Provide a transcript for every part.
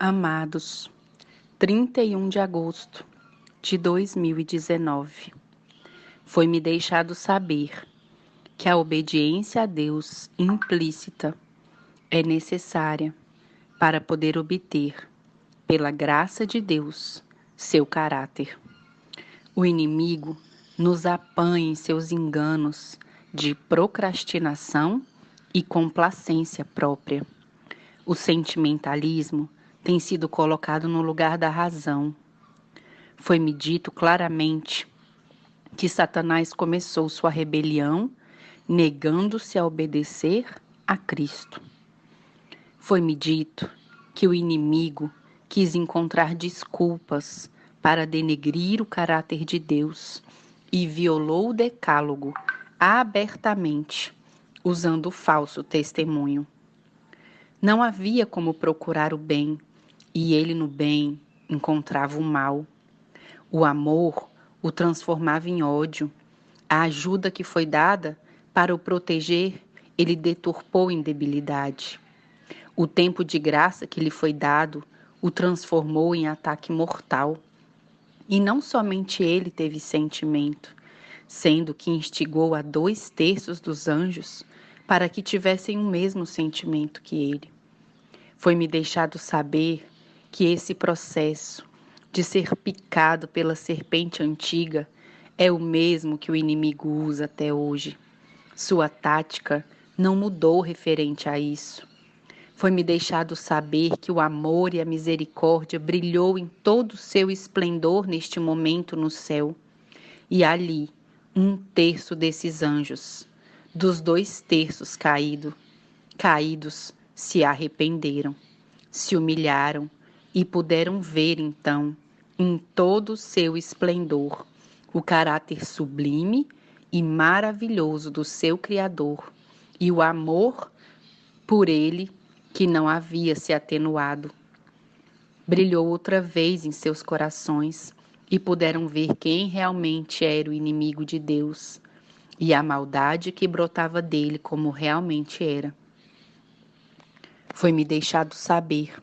Amados, 31 de agosto de 2019, foi-me deixado saber que a obediência a Deus implícita é necessária para poder obter, pela graça de Deus, seu caráter. O inimigo nos apanha em seus enganos de procrastinação e complacência própria. O sentimentalismo tem sido colocado no lugar da razão. Foi-me dito claramente que Satanás começou sua rebelião negando-se a obedecer a Cristo. Foi-me dito que o inimigo quis encontrar desculpas para denegrir o caráter de Deus e violou o decálogo abertamente, usando falso testemunho. Não havia como procurar o bem, e ele no bem encontrava o mal. O amor o transformava em ódio. A ajuda que foi dada para o proteger, ele deturpou em debilidade. O tempo de graça que lhe foi dado o transformou em ataque mortal. E não somente ele teve sentimento, sendo que instigou a 2/3 dos anjos para que tivessem o mesmo sentimento que ele. Foi-me deixado saber que esse processo de ser picado pela serpente antiga é o mesmo que o inimigo usa até hoje. Sua tática não mudou referente a isso. Foi-me deixado saber que o amor e a misericórdia brilhou em todo o seu esplendor neste momento no céu. E ali, 1/3 desses anjos, dos 2/3 caídos, se arrependeram, se humilharam e puderam ver então, em todo o seu esplendor, o caráter sublime e maravilhoso do seu Criador e o amor por ele que não havia se atenuado. Brilhou outra vez em seus corações e puderam ver quem realmente era o inimigo de Deus e a maldade que brotava dele como realmente era. Foi-me deixado saber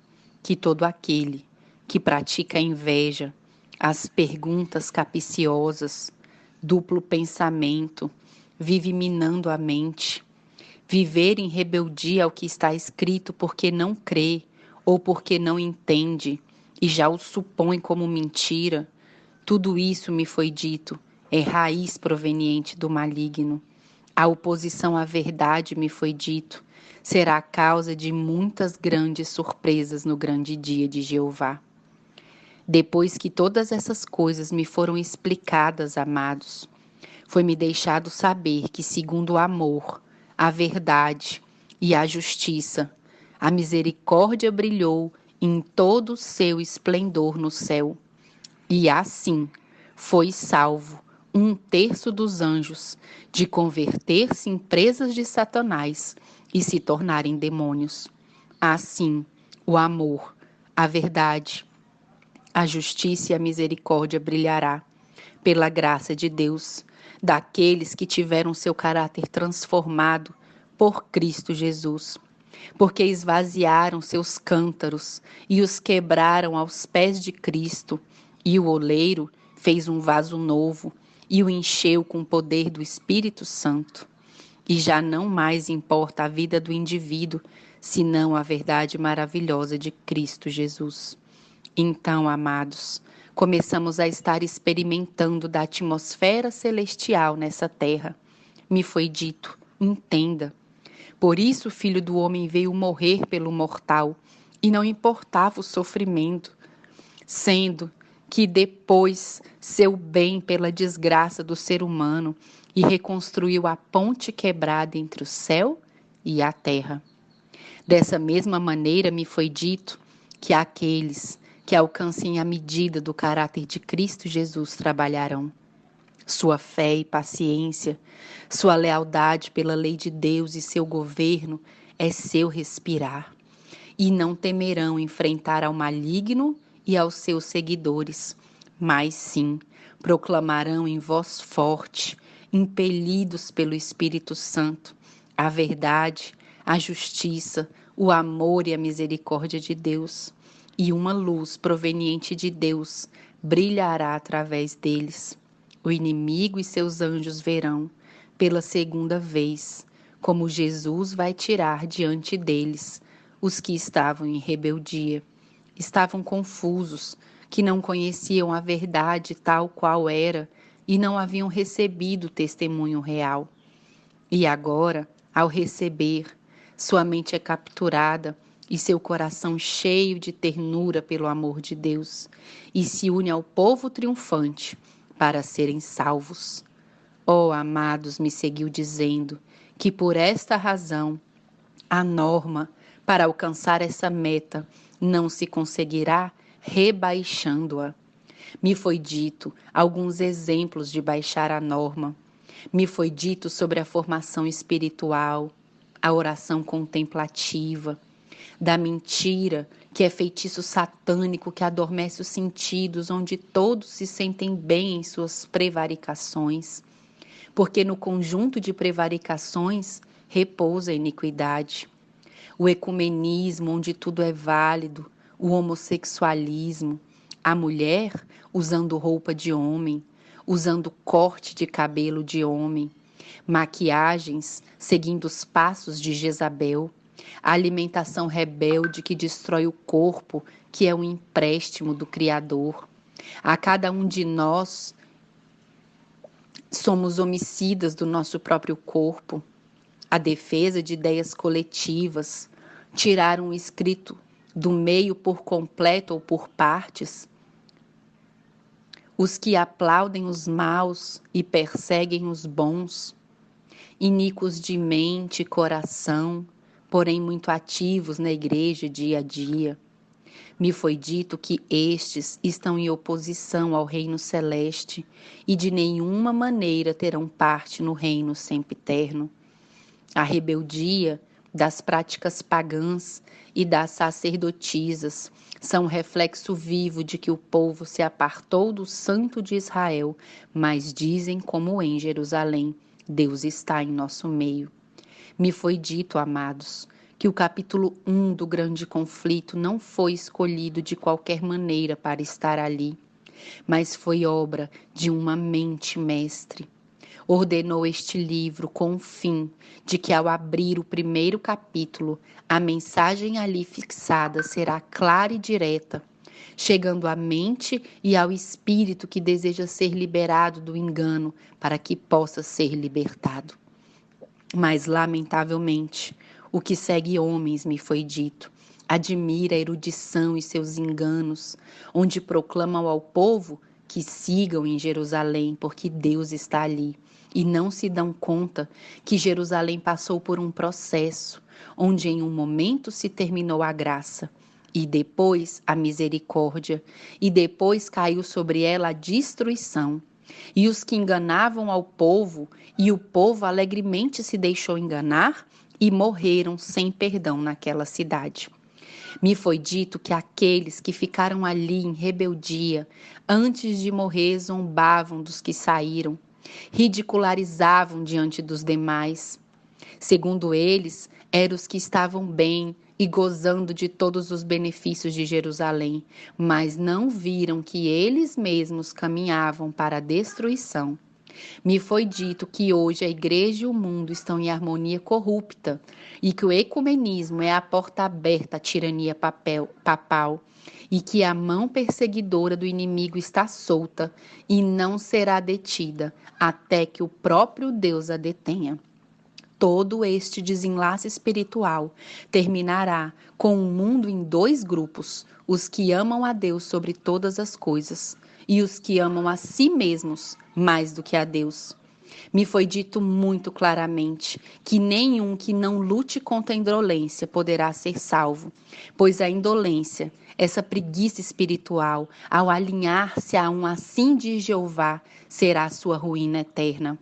que todo aquele que pratica a inveja, as perguntas capciosas, duplo pensamento, vive minando a mente, viver em rebeldia ao que está escrito porque não crê ou porque não entende e já o supõe como mentira, tudo isso me foi dito, é raiz proveniente do maligno. A oposição à verdade, me foi dito, será a causa de muitas grandes surpresas no grande dia de Jeová. Depois que todas essas coisas me foram explicadas, amados, foi-me deixado saber que, segundo o amor, a verdade e a justiça, a misericórdia brilhou em todo o seu esplendor no céu. E assim foi salvo 1/3 dos anjos de converter-se em presas de Satanás e se tornarem demônios. Assim, o amor, a verdade, a justiça e a misericórdia brilhará, pela graça de Deus, daqueles que tiveram seu caráter transformado por Cristo Jesus, porque esvaziaram seus cântaros e os quebraram aos pés de Cristo, e o oleiro fez um vaso novo e o encheu com o poder do Espírito Santo. E já não mais importa a vida do indivíduo, senão a verdade maravilhosa de Cristo Jesus. Então, amados, começamos a estar experimentando da atmosfera celestial nessa terra. Me foi dito, entenda. Por isso o Filho do Homem veio morrer pelo mortal, e não importava o sofrimento, sendo que depois seu bem pela desgraça do ser humano e reconstruiu a ponte quebrada entre o céu e a terra. Dessa mesma maneira me foi dito que aqueles que alcancem a medida do caráter de Cristo Jesus trabalharão. Sua fé e paciência, sua lealdade pela lei de Deus e seu governo é seu respirar. E não temerão enfrentar ao maligno e aos seus seguidores, mas sim proclamarão em voz forte, impelidos pelo Espírito Santo, a verdade, a justiça, o amor e a misericórdia de Deus. e uma luz proveniente de Deus brilhará através deles. O inimigo e seus anjos verão, pela segunda vez, como Jesus vai tirar diante deles os que estavam em rebeldia. Estavam confusos, que não conheciam a verdade tal qual era e não haviam recebido o testemunho real. E agora, ao receber, sua mente é capturada e seu coração cheio de ternura pelo amor de Deus, e se une ao povo triunfante para serem salvos. Oh, amados, me seguiu dizendo que por esta razão a norma para alcançar essa meta não se conseguirá rebaixando-a. Me foi dito alguns exemplos de baixar a norma. Me foi dito sobre a formação espiritual, a oração contemplativa, da mentira, que é feitiço satânico que adormece os sentidos, onde todos se sentem bem em suas prevaricações, porque no conjunto de prevaricações repousa a iniquidade. O ecumenismo, onde tudo é válido, o homossexualismo, a mulher usando roupa de homem, usando corte de cabelo de homem, maquiagens seguindo os passos de Jezabel, a alimentação rebelde que destrói o corpo, que é um empréstimo do Criador. A cada um de nós somos homicidas do nosso próprio corpo. A defesa de ideias coletivas, tirar um escrito do meio por completo ou por partes. Os que aplaudem os maus e perseguem os bons, iníquos de mente e coração, porém muito ativos na igreja dia a dia. Me foi dito que estes estão em oposição ao reino celeste e de nenhuma maneira terão parte no reino sempiterno. A rebeldia das práticas pagãs e das sacerdotisas são um reflexo vivo de que o povo se apartou do Santo de Israel, mas dizem como em Jerusalém, Deus está em nosso meio. Me foi dito, amados, que o capítulo 1 do grande conflito não foi escolhido de qualquer maneira para estar ali, mas foi obra de uma mente mestre. Ordenou este livro com o fim de que, ao abrir o primeiro capítulo, a mensagem ali fixada será clara e direta, chegando à mente e ao espírito que deseja ser liberado do engano para que possa ser libertado. Mas, lamentavelmente, o que segue homens, me foi dito, admira a erudição e seus enganos, onde proclamam ao povo que sigam em Jerusalém, porque Deus está ali. E não se dão conta que Jerusalém passou por um processo, onde em um momento se terminou a graça, e depois a misericórdia, e depois caiu sobre ela a destruição. E os que enganavam ao povo, e o povo alegremente se deixou enganar, e morreram sem perdão naquela cidade. Me foi dito que aqueles que ficaram ali em rebeldia, antes de morrer, zombavam dos que saíram, ridicularizavam diante dos demais. Segundo eles, eram os que estavam bem e gozando de todos os benefícios de Jerusalém, mas não viram que eles mesmos caminhavam para a destruição. Me foi dito que hoje a igreja e o mundo estão em harmonia corrupta e que o ecumenismo é a porta aberta à tirania papal e que a mão perseguidora do inimigo está solta e não será detida até que o próprio Deus a detenha. Todo este desenlace espiritual terminará com o mundo em dois grupos, os que amam a Deus sobre todas as coisas e os que amam a si mesmos mais do que a Deus. Me foi dito muito claramente que nenhum que não lute contra a indolência poderá ser salvo, pois a indolência, essa preguiça espiritual, ao alinhar-se a um assim de Jeová, será a sua ruína eterna.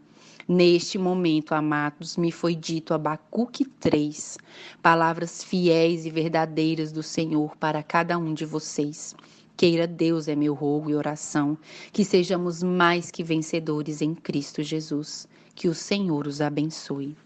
Neste momento, amados, me foi dito Abacuque 3, palavras fiéis e verdadeiras do Senhor para cada um de vocês. Queira Deus, é meu rogo e oração, que sejamos mais que vencedores em Cristo Jesus. Que o Senhor os abençoe.